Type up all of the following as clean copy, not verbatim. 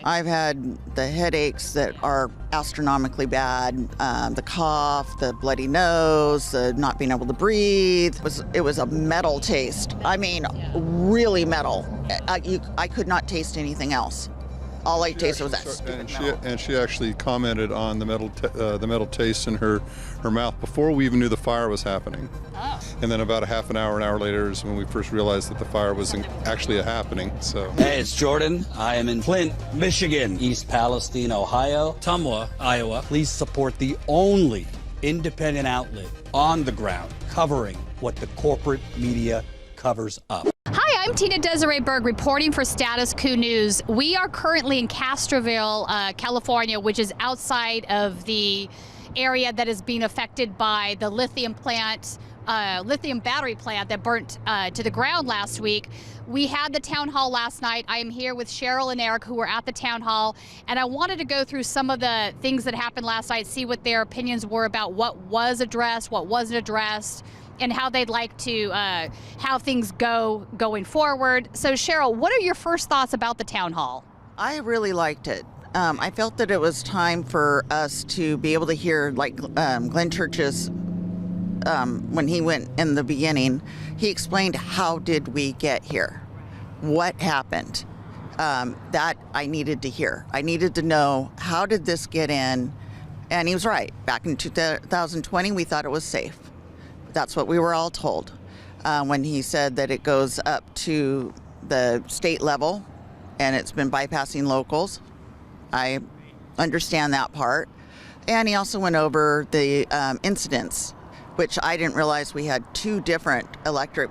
I've had the headaches that are astronomically bad, the cough, the bloody nose, the not being able to breathe. It was a metal taste. I mean, really metal. I could not taste anything else. All I tasted was that stupid metal. And she actually commented on the metal taste in her mouth before we even knew the fire was happening. Oh. And then about an hour later is when we first realized that the fire was actually happening. So. Hey, it's Jordan. I am in Flint, Michigan, East Palestine, Ohio, Tumwa, Iowa. Please support the only independent outlet on the ground covering what the corporate media covers up. Hi, I'm Tina-Desiree Berg reporting for Status Coup News. We are currently in Castroville, California, which is outside of the area that is being affected by the lithium battery plant that burnt to the ground last week. We had the town hall last night. I am here with Sheryl and Eric, who were at the town hall, and I wanted to go through some of the things that happened last night, see what their opinions were about what was addressed, what wasn't addressed, and how they'd like to how things going forward. So Sheryl, what are your first thoughts about the town hall? I really liked it. I felt that it was time for us to be able to hear, like Glenn Church's, when he went in the beginning, he explained how did we get here, what happened. That I needed to hear. I needed to know, how did this get in? And he was right. Back in 2020, we thought it was safe. That's what we were all told when he said that it goes up to the state level and it's been bypassing locals. I understand that part. And he also went over the incidents, which I didn't realize we had two different electric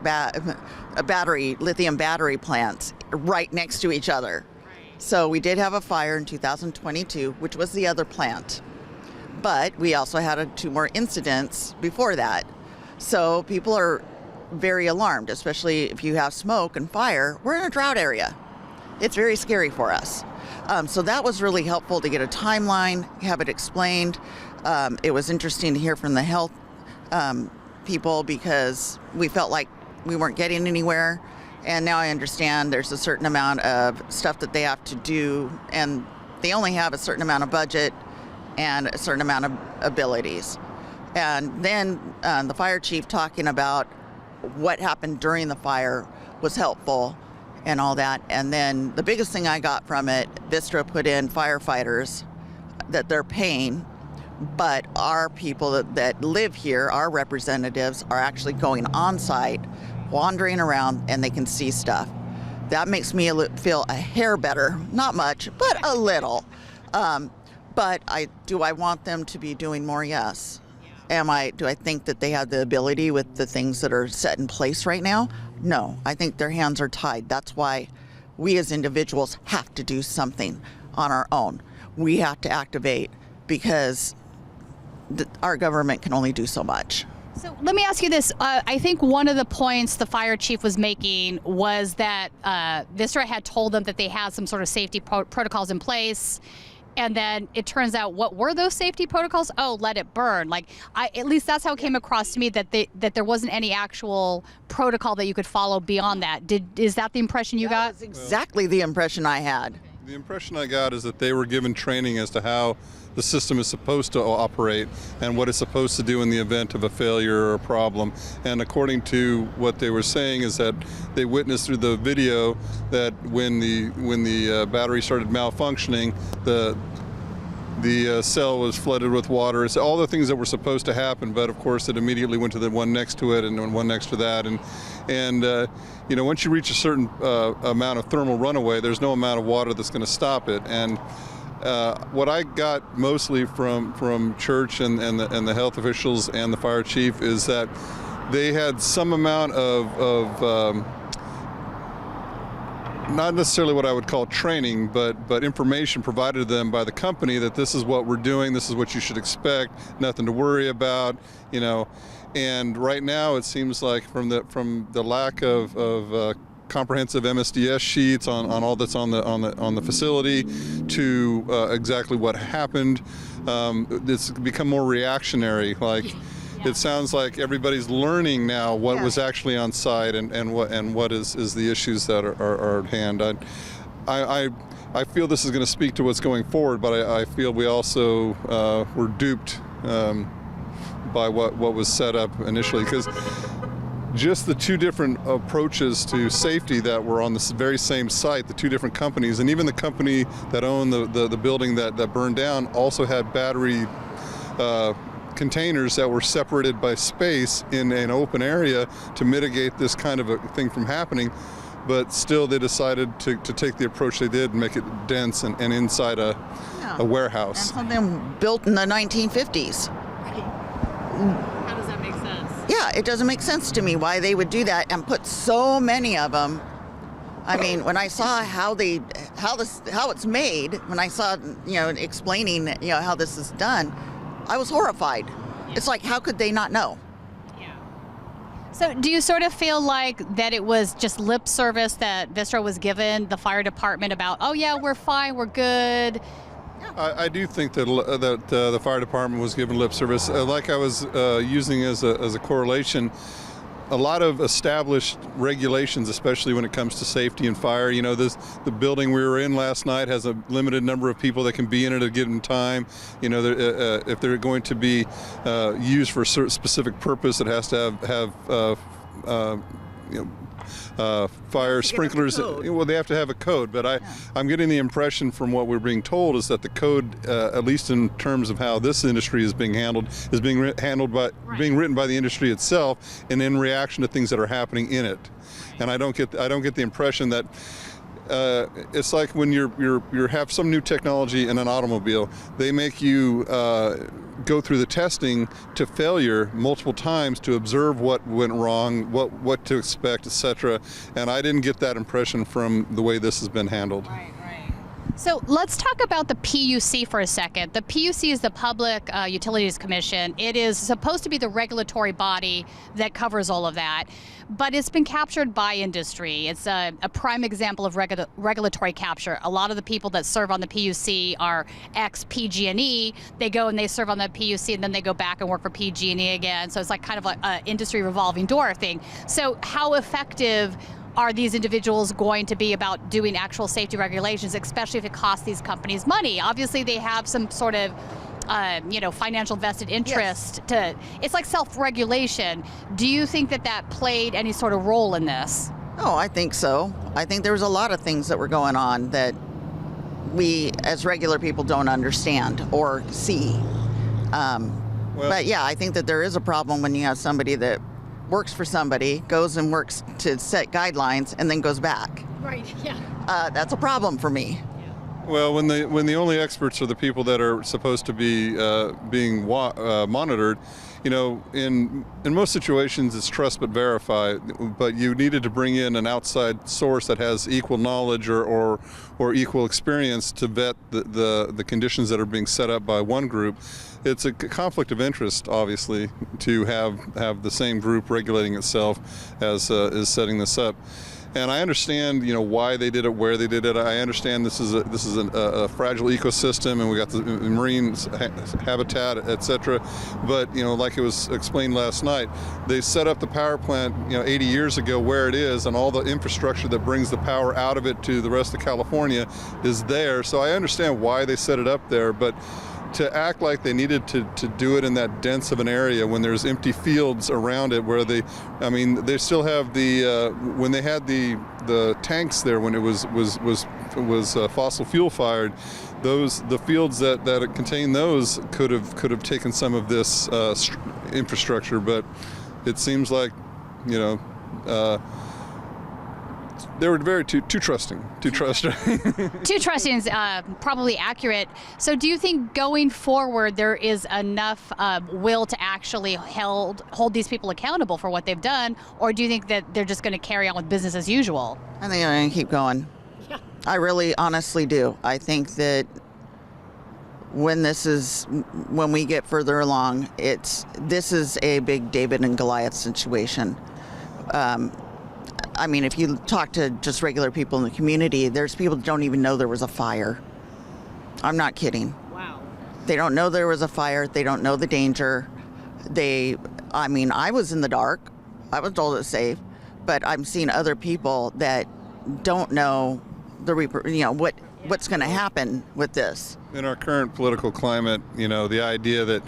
lithium battery plants right next to each other. So we did have a fire in 2022, which was the other plant. But we also had two more incidents before that. So people are very alarmed, especially if you have smoke and fire. We're in a drought area. It's very scary for us. So that was really helpful to get a timeline, have it explained. It was interesting to hear from the health people, because we felt like we weren't getting anywhere. And now I understand there's a certain amount of stuff that they have to do, and they only have a certain amount of budget and a certain amount of abilities. And then the fire chief talking about what happened during the fire was helpful and all that. And then the biggest thing I got from it, Vistra put in firefighters that they're paying, but our people that live here, our representatives, are actually going on site, wandering around, and they can see stuff. That makes me feel a hair better. Not much, but a little. But do I want them to be doing more? Yes. Do I think that they have the ability with the things that are set in place right now? No, I think their hands are tied. That's why we as individuals have to do something on our own. We have to activate, because our government can only do so much. So let me ask you this. I think one of the points the fire chief was making was that Vistra had told them that they had some sort of safety protocols in place. And then it turns out, what were those safety protocols? Oh, let it burn. Like, at least that's how it came across to me, that there wasn't any actual protocol that you could follow beyond that. Is that the impression you got? That's exactly the impression I had. The impression I got is that they were given training as to how the system is supposed to operate and what it's supposed to do in the event of a failure or a problem. And according to what they were saying is that they witnessed through the video that when the battery started malfunctioning, the cell was flooded with water. It's all the things that were supposed to happen, but of course it immediately went to the one next to it and one next to that. And you know, once you reach a certain amount of thermal runaway, there's no amount of water that's going to stop it. And what I got mostly from church and the health officials and the fire chief is that they had some amount of not necessarily what I would call training, but information provided to them by the company that this is what we're doing, this is what you should expect, nothing to worry about, you know. And right now it seems like from the lack of comprehensive MSDS sheets on all that's on the facility to exactly what happened, it's become more reactionary. Like, it sounds like everybody's learning now what was actually on site and what is the issues that are at hand. I feel this is going to speak to what's going forward, but I feel we also were duped by what was set up initially, because just the two different approaches to safety that were on this very same site, the two different companies, and even the company that owned the building that burned down also had battery containers that were separated by space in an open area to mitigate this kind of a thing from happening. But still, they decided to take the approach they did and make it dense and inside a warehouse. And something built in the 1950s. How does that make sense? Yeah, it doesn't make sense to me why they would do that and put so many of them. I mean, when I saw how it's made, when I saw, explaining, how this is done, I was horrified. It's like, how could they not know? So do you sort of feel like that it was just lip service that Vistra was given the fire department about, oh yeah, we're fine, we're good? I do think that the fire department was given lip service. Like I was using as a correlation, a lot of established regulations, especially when it comes to safety and fire. The building we were in last night has a limited number of people that can be in it at a given time. If they're going to be used for a certain specific purpose, it has to have fire sprinklers. Well, they have to have a code, but I'm getting the impression from what we're being told is that the code, at least in terms of how this industry is being handled, is being written by the industry itself, and in reaction to things that are happening in it. And I don't get the impression that it's like when you have some new technology in an automobile, they make you go through the testing to failure multiple times to observe what went wrong, what to expect, etc. And I didn't get that impression from the way this has been handled. Right. So let's talk about the PUC for a second. The PUC is the Public Utilities Commission. It is supposed to be the regulatory body that covers all of that, but it's been captured by industry. It's a prime example of regulatory capture. A lot of the people that serve on the PUC are ex-PG&E. They go and they serve on the PUC, and then they go back and work for PG&E again. So it's like kind of like an industry revolving door thing. So how effective are these individuals going to be about doing actual safety regulations, especially if it costs these companies money? Obviously, they have some sort of financial vested interest. Yes. It's like self-regulation. Do you think that played any sort of role in this? Oh, I think so. I think there was a lot of things that were going on that we, as regular people, don't understand or see. But yeah, I think that there is a problem when you have somebody that works for somebody, goes and works to set guidelines, and then goes back. Right, yeah. That's a problem for me. Well, when the only experts are the people that are supposed to be being monitored, in most situations it's trust but verify. But you needed to bring in an outside source that has equal knowledge or equal experience to vet the conditions that are being set up by one group. It's a conflict of interest, obviously, to have the same group regulating itself as is setting this up. And I understand, why they did it, where they did it. I understand this is a fragile ecosystem, and we got the marine habitat, etc. But like it was explained last night, they set up the power plant 80 years ago where it is, and all the infrastructure that brings the power out of it to the rest of California is there. So I understand why they set it up there, but to act like they needed to do it in that dense of an area when there's empty fields around it where they still have the when they had the tanks there when it was fossil fuel fired, the fields that contain those could have taken some of this infrastructure, but it seems like they were very too trusting. Too trusting is probably accurate. So do you think going forward there is enough will to actually hold these people accountable for what they've done, or do you think that they're just going to carry on with business as usual? I think they're going to keep going. Yeah. I really honestly do. I think that when we get further along, this is a big David and Goliath situation. If you talk to just regular people in the community, there's people that don't even know there was a fire. I'm not kidding. Wow. They don't know there was a fire. They don't know the danger. I was in the dark. I was told it's safe, but I'm seeing other people that don't know what's going to happen with this. In our current political climate, the idea that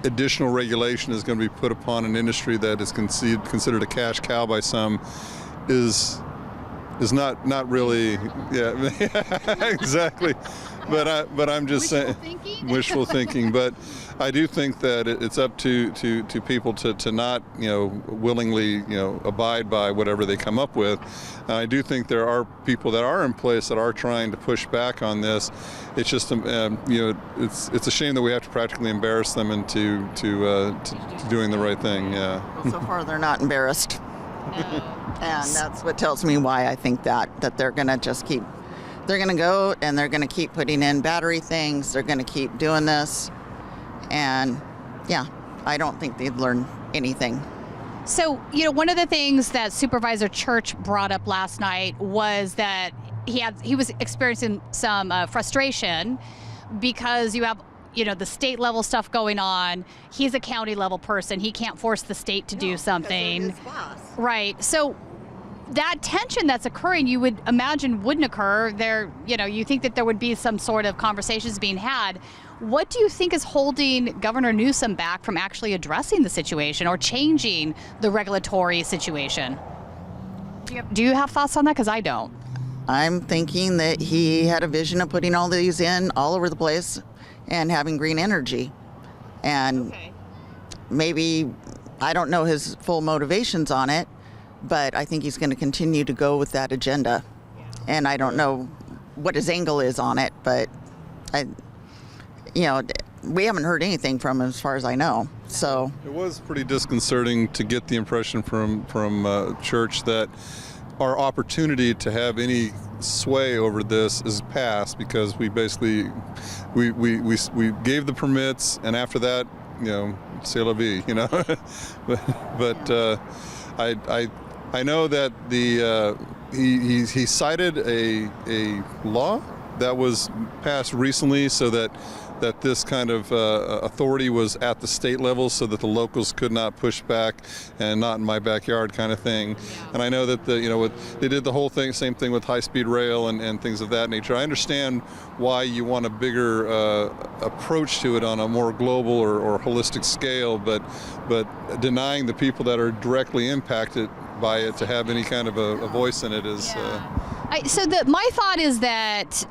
additional regulation is going to be put upon an industry that is considered a cash cow by some is not really, exactly. But I'm just saying, wishful thinking. But I do think that it's up to people to not willingly abide by whatever they come up with. I do think there are people that are in place that are trying to push back on this. It's just it's a shame that we have to practically embarrass them into doing the right thing. Yeah. Well, so far they're not embarrassed. And that's what tells me why I think that they're going to just keep, they're going to go and they're going to keep putting in battery things. They're going to keep doing this. And yeah, I don't think they'd learn anything. So, one of the things that Supervisor Church brought up last night was that he was experiencing some frustration because you have the state level stuff going on. He's a county level person. He can't force the state to do something. Right. So that tension that's occurring, you would imagine wouldn't occur there. You think that there would be some sort of conversations being had. What do you think is holding Governor Newsom back from actually addressing the situation or changing the regulatory situation? Do you have thoughts on that? Because I don't. I'm thinking that he had a vision of putting all these in all over the place and having green energy. And maybe, I don't know his full motivations on it, but I think he's going to continue to go with that agenda. And I don't know what his angle is on it, but we haven't heard anything from him as far as I know. So it was pretty disconcerting to get the impression from Church that our opportunity to have any sway over this is past, because we basically we gave the permits, and after that, c'est la vie, but I know that he cited a law that was passed recently so that this kind of authority was at the state level, so that the locals could not push back and not in my backyard kind of thing. Yeah. And I know that they did the whole thing, same thing with high-speed rail and things of that nature. I understand why you want a bigger approach to it on a more global or holistic scale, but denying the people that are directly impacted by it to have any kind of a voice in it is. My thought is that.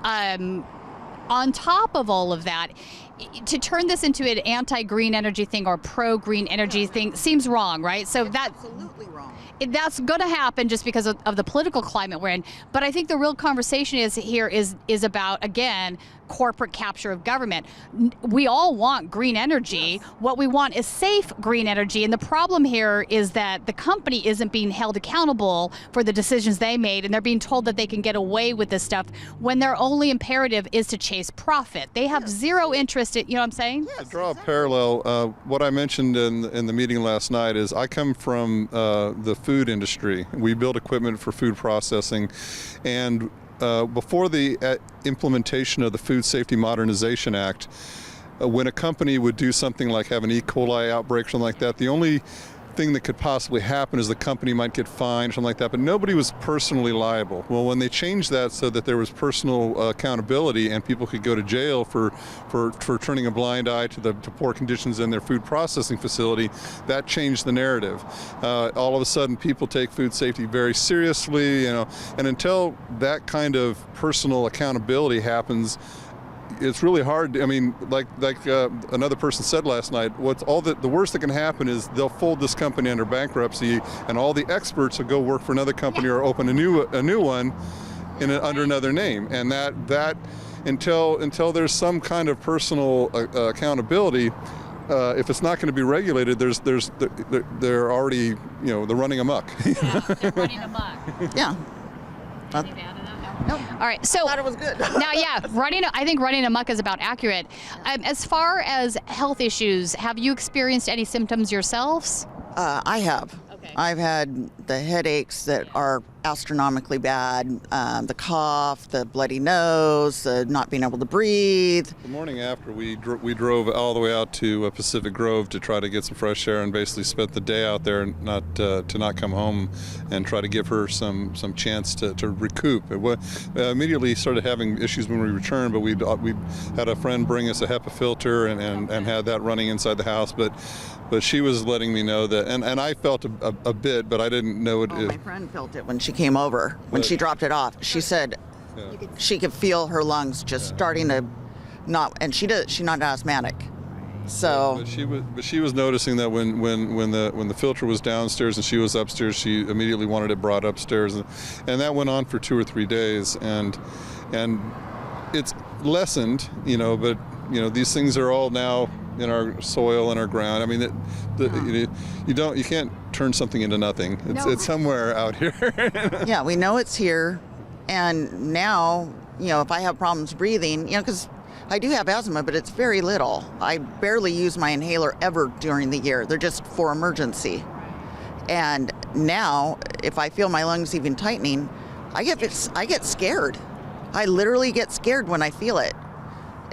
On top of all of that, to turn this into an anti-green energy thing or pro-green energy thing seems wrong, right? So that's absolutely wrong. That's going to happen just because of the political climate we're in. But I think the real conversation is about, again, corporate capture of government. We all want green energy. Yes. What we want is safe green energy. And the problem here is that the company isn't being held accountable for the decisions they made, and they're being told that they can get away with this stuff when their only imperative is to chase profit. They have zero interest in, you know what I'm saying? Yes, to draw a parallel, what I mentioned in the meeting last night is I come from the food industry. We build equipment for food processing, and before the implementation of the Food Safety Modernization Act, when a company would do something like have an E. coli outbreak or something like that, the only thing that could possibly happen is the company might get fined or something like that, but nobody was personally liable. Well, when they changed that so that there was personal accountability and people could go to jail for turning a blind eye to poor conditions in their food processing facility, that changed the narrative. All of a sudden, people take food safety very seriously, and until that kind of personal accountability happens, it's really hard. I mean, like another person said last night, the worst that can happen is they'll fold this company under bankruptcy, and all the experts will go work for another company or open a new one under another name. And that until there's some kind of personal accountability, if it's not going to be regulated, they're already they're running amok. Yeah, they're running amok. Yeah. Nope. All right, so I thought it was good. Now, I think running amok is about accurate. As far as health issues, have you experienced any symptoms yourselves? I have. Okay. I've had the headaches that are astronomically bad. The cough, the bloody nose, the not being able to breathe. The morning after, we drove all the way out to Pacific Grove to try to get some fresh air, and basically spent the day out there, to not come home, and try to give her some chance to recoup. Immediately started having issues when we returned, but we had a friend bring us a HEPA filter and had that running inside the house. But she was letting me know that, and I felt a bit, but I didn't know it. My friend felt it when she came over, when she dropped it off. She said she could feel her lungs just starting to not, and she's not asthmatic. So, but she was noticing that when the filter was downstairs and she was upstairs, she immediately wanted it brought upstairs, and that went on for 2 or 3 days, and it's lessened, but these things are all now in our soil and our ground. I mean, you can't turn something into nothing. It's somewhere out here. Yeah, we know it's here, and now if I have problems breathing, because I do have asthma, but it's very little. I barely use my inhaler ever during the year. They're just for emergency. And now, if I feel my lungs even tightening, I get scared. I literally get scared when I feel it,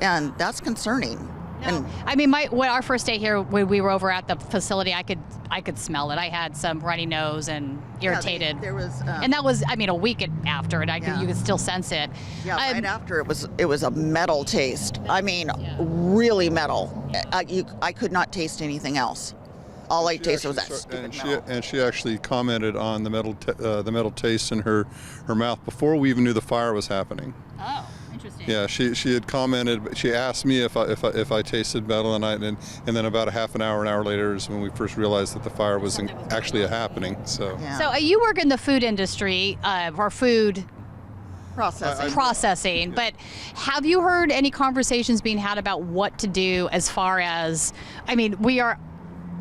and that's concerning. And I mean, when our first day here, when we were over at the facility, I could smell it. I had some runny nose and irritated. There was, and that was, a week after, and you could still sense it. Yeah, right after it was a metal taste. I mean, really metal. I could not taste anything else. All I tasted was that stupid metal. And she actually commented on the metal taste in her mouth before we even knew the fire was happening. Oh. Interesting. Yeah, she had commented. She asked me if I tasted metal, and then about a half an hour later is when we first realized that the fire was actually happening. So. Yeah. So you work in the food industry, or food processing. But have you heard any conversations being had about what to do as far as? We are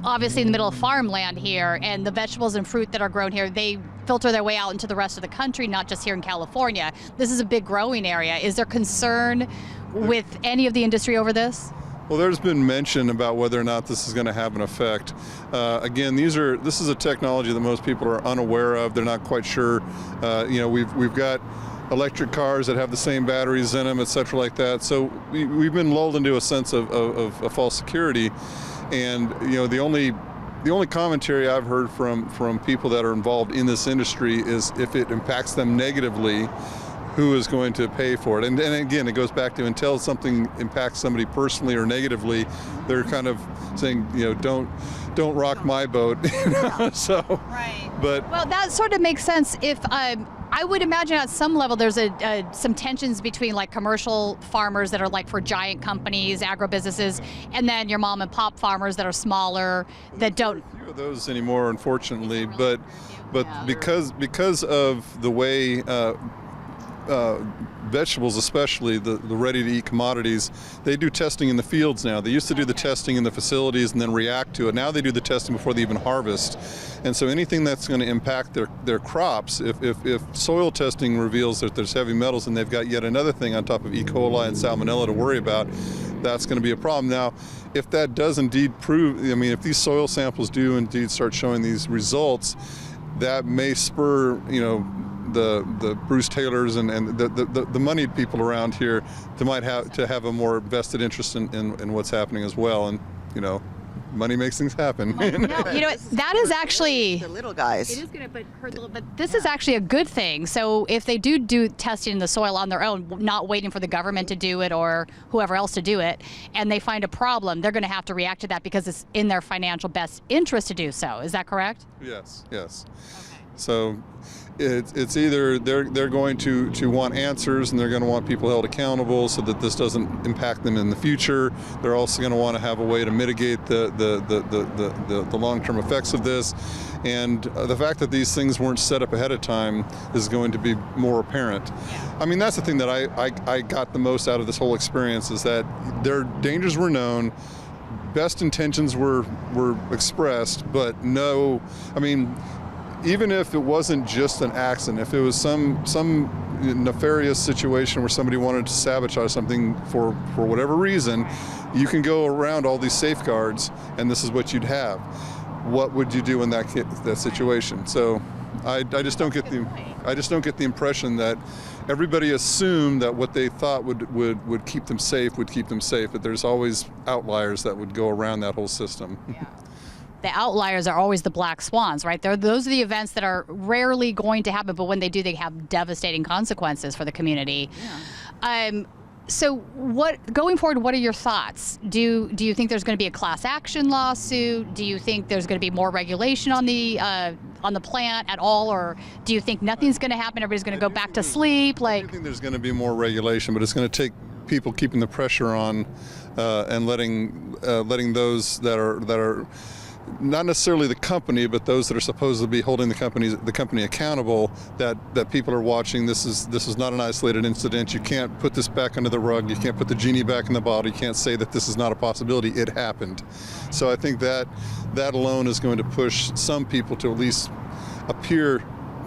obviously in the middle of farmland here, and the vegetables and fruit that are grown here, they filter their way out into the rest of the country, not just here in California. This is a big growing area. Is there concern with any of the industry over this? Well, there's been mention about whether or not this is going to have an effect. Again, this is a technology that most people are unaware of. They're not quite sure. We've got electric cars that have the same batteries in them, et cetera, like that. So we've been lulled into a sense of false security. And the only commentary I've heard from people that are involved in this industry is if it impacts them negatively, who is going to pay for it? And again, it goes back to until something impacts somebody personally or negatively, they're kind of saying, don't rock my boat. So, right. But well, that sort of makes sense. If I would imagine at some level there's some tensions between like commercial farmers that are like for giant companies, agribusinesses, and then your mom and pop farmers that are smaller that don't. A few of those anymore, unfortunately, but because of the way vegetables, especially the ready-to-eat commodities, they do testing in the fields now. They used to do the testing in the facilities and then react to it. Now they do the testing before they even harvest. And so anything that's going to impact their crops, if soil testing reveals that there's heavy metals and they've got yet another thing on top of E. coli and salmonella to worry about, that's going to be a problem. Now, if that does indeed prove, if these soil samples do indeed start showing these results, that may spur, the Bruce Taylors and the moneyed people around here might have a more vested interest in what's happening as well. And money makes things happen. That is actually the little guys. It is going to hurt a little, but this is actually a good thing. So if they do testing in the soil on their own, not waiting for the government to do it or whoever else to do it, and they find a problem, they're going to have to react to that because it's in their financial best interest to do so. Is that correct? Yes. Okay. So it's either they're going to want answers and they're going to want people held accountable so that this doesn't impact them in the future. They're also going to want to have a way to mitigate the long-term effects of this. And the fact that these things weren't set up ahead of time is going to be more apparent. Yeah. That's the thing that I got the most out of this whole experience is that their dangers were known, best intentions were expressed, but no, even if it wasn't just an accident, if it was some nefarious situation where somebody wanted to sabotage something for whatever reason, you can go around all these safeguards and this is what you'd have. what would you do in that situation? So I just don't get the impression that everybody assumed that what they thought would keep them safe would keep them safe, but there's always outliers that would go around that whole system. Yeah. The outliers are always the black swans, right? Those are the events that are rarely going to happen, but when they do, they have devastating consequences for the community. Yeah. So going forward, what are your thoughts? Do you think there's going to be a class action lawsuit? Do you think there's going to be more regulation on the plant at all, or do you think nothing's going to happen? Everybody's going to go back to sleep? I think there's going to be more regulation, but it's going to take people keeping the pressure on and letting those that are not necessarily the company, but those that are supposed to be holding the company accountable, that people are watching. This is not an isolated incident. You can't put this back under the rug. You can't put the genie back in the bottle. You can't say that this is not a possibility. It happened. So I think that alone is going to push some people to at least appear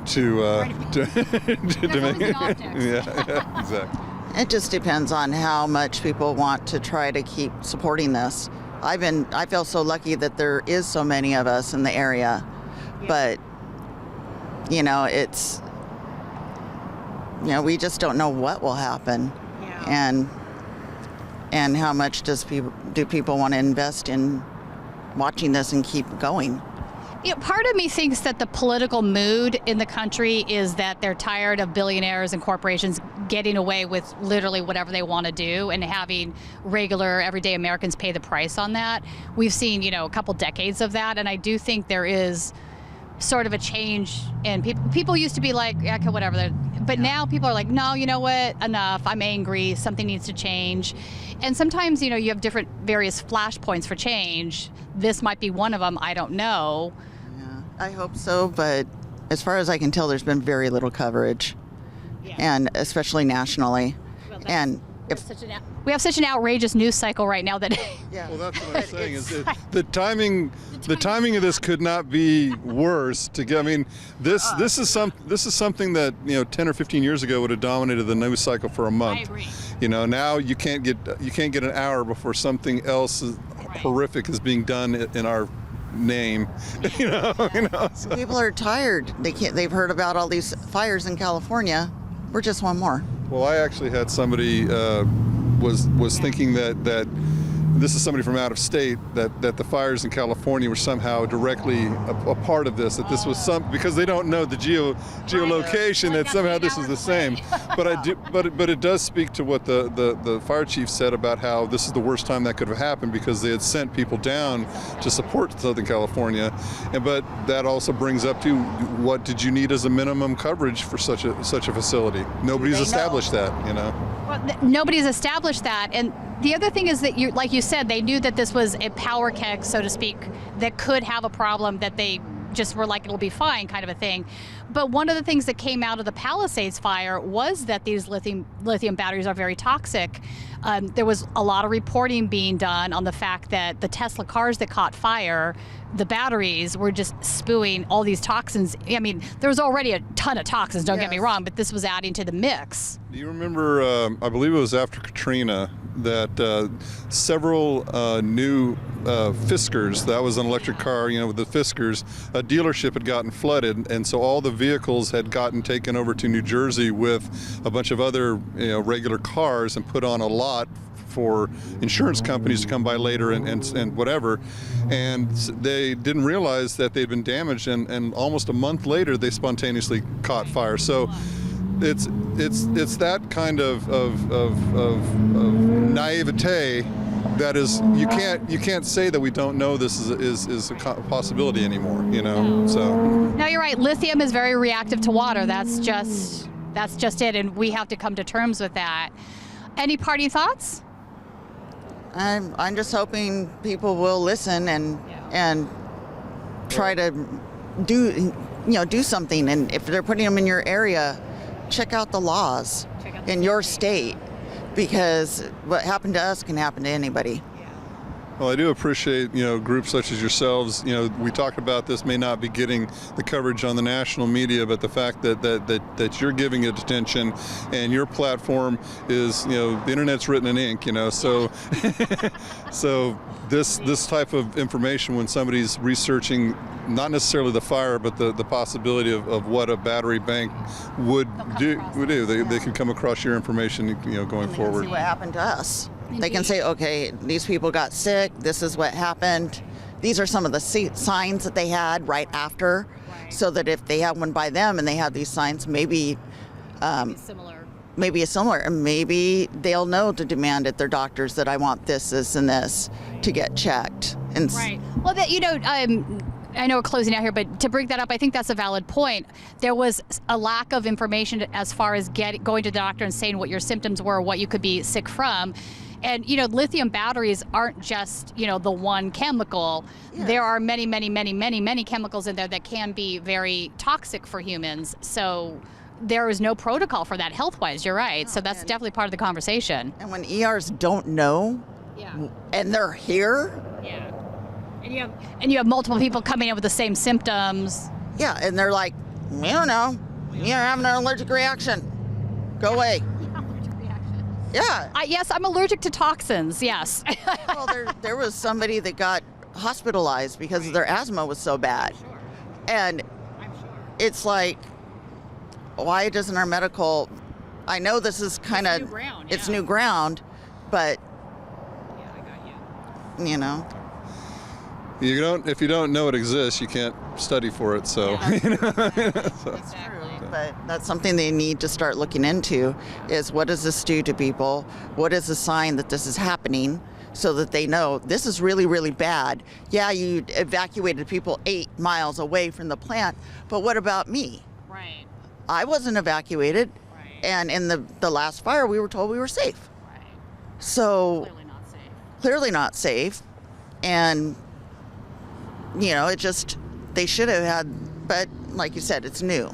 to make yeah, exactly. It just depends on how much people want to try to keep supporting this. I feel so lucky that there is so many of us in the area, but it's we just don't know what will happen, and how much do people want to invest in watching this and keep going. Part of me thinks that the political mood in the country is that they're tired of billionaires and corporations getting away with literally whatever they want to do and having regular, everyday Americans pay the price on that. We've seen, a couple decades of that, and I do think there is sort of a change in people. People used to be like, yeah, okay, whatever, but now people are like, no, you know what, enough, I'm angry, something needs to change. And sometimes, you have different various flashpoints for change. This might be one of them, I don't know. I hope so, but as far as I can tell, there's been very little coverage, and especially nationally. Well, and we have such an outrageous news cycle right now that. Yeah. Well, that's what I'm saying is that the timing of this could not be worse. This is something that 10 or 15 years ago would have dominated the news cycle for a month. I agree. Now you can't get an hour before something else horrific is being done in our name. So. People are tired. They've heard about all these fires in California. We're just one more. Well, I actually had somebody was thinking that this is somebody from out of state, that the fires in California were somehow directly a part of this, that this was because they don't know the geolocation, that somehow this is the same. But it does speak to what the fire chief said about how this is the worst time that could have happened, because they had sent people down to support Southern California. But that also brings up to what did you need as a minimum coverage for such a facility? Nobody's established that, Well, nobody's established that, and the other thing is that, like you said, they knew that this was a power keg, so to speak, that could have a problem that they just were like, it'll be fine kind of a thing. But one of the things that came out of the Palisades fire was that these lithium batteries are very toxic. There was a lot of reporting being done on the fact that the Tesla cars that caught fire, the batteries were just spewing all these toxins. I mean, there was already a ton of toxins, don't get me wrong, but this was adding to the mix. Do you remember, I believe it was after Katrina, that several new Fiskars, that was an electric car, with the Fiskars, a dealership had gotten flooded, and so all the vehicles had gotten taken over to New Jersey with a bunch of other regular cars and put on a lot for insurance companies to come by later and whatever, and they didn't realize that they'd been damaged, and almost a month later they spontaneously caught fire. So it's that kind of naivete that is, you can't say that we don't know this is a possibility anymore, So no, you're right. Lithium is very reactive to water. That's just it, and we have to come to terms with that. Any parting thoughts? I'm just hoping people will listen and try to do something. And if they're putting them in your area, check out the laws in your state, because what happened to us can happen to anybody. Well, I do appreciate, groups such as yourselves. We talked about this may not be getting the coverage on the national media, but the fact that you're giving it attention, and your platform is, the internet's written in ink, so so this type of information, when somebody's researching not necessarily the fire, but the possibility of what a battery bank would do, they can come across your information, going forward. See what happened to us. They can say, okay, these people got sick, this is what happened. These are some of the signs that they had right after, so that if they have one by them and they have these signs, maybe a similar, and maybe they'll know to demand at their doctors that I want this and this to get checked. And right. Well, I know we're closing out here, but to bring that up, I think that's a valid point. There was a lack of information as far as going to the doctor and saying what your symptoms were, what you could be sick from. And, lithium batteries aren't just, the one chemical. Yes. There are many, many, many, many, many chemicals in there that can be very toxic for humans. So there is no protocol for that health-wise. You're right. So that's definitely part of the conversation. And when ERs don't know, and they're here. Yeah. And you have multiple people coming in with the same symptoms. Yeah, and they're like, we don't know. You're having an allergic reaction. Go away. Yeah. Yes, I'm allergic to toxins, yes. Well, there was somebody that got hospitalized because their asthma was so bad. I'm sure. And it's like, why doesn't our medical, I know this is kind of, it's new ground, but, I got you. If you don't know it exists, you can't study for it, so. That's true, but that's something they need to start looking into, is what does this do to people? What is a sign that this is happening, so that they know this is really, really bad. Yeah, you evacuated people 8 miles away from the plant, but what about me? Right. I wasn't evacuated, Right. and in the last fire, we were told we were safe. Right. So Clearly not safe. Clearly not safe, and it just, they should have had, but like you said, it's new.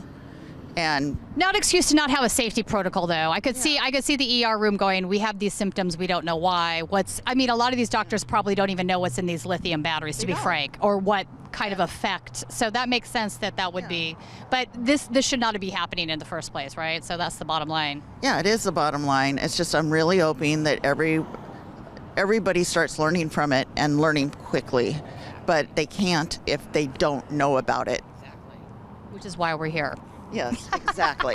And not excuse to not have a safety protocol, though. I could see the ER room going, we have these symptoms, we don't know why. A lot of these doctors probably don't even know what's in these lithium batteries, to be frank, or what kind of effect. So that makes sense that would be, but this should not be happening in the first place, right? So that's the bottom line. Yeah, it is the bottom line. It's just, I'm really hoping that everybody starts learning from it and learning quickly, but they can't if they don't know about it. Exactly. Which is why we're here. Yes, exactly.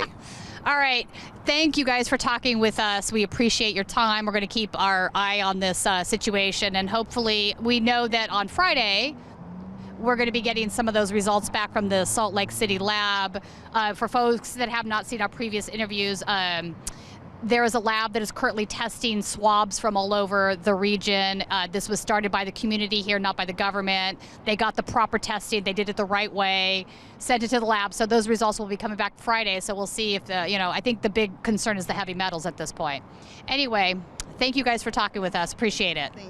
All right. Thank you guys for talking with us. We appreciate your time. We're going to keep our eye on this situation, and hopefully we know that on Friday we're going to be getting some of those results back from the Salt Lake City lab. For folks that have not seen our previous interviews, there is a lab that is currently testing swabs from all over the region. This was started by the community here, not by the government. They got the proper testing. They did it the right way, sent it to the lab. So those results will be coming back Friday. So we'll see if I think the big concern is the heavy metals at this point. Anyway, thank you guys for talking with us. Appreciate it. Thank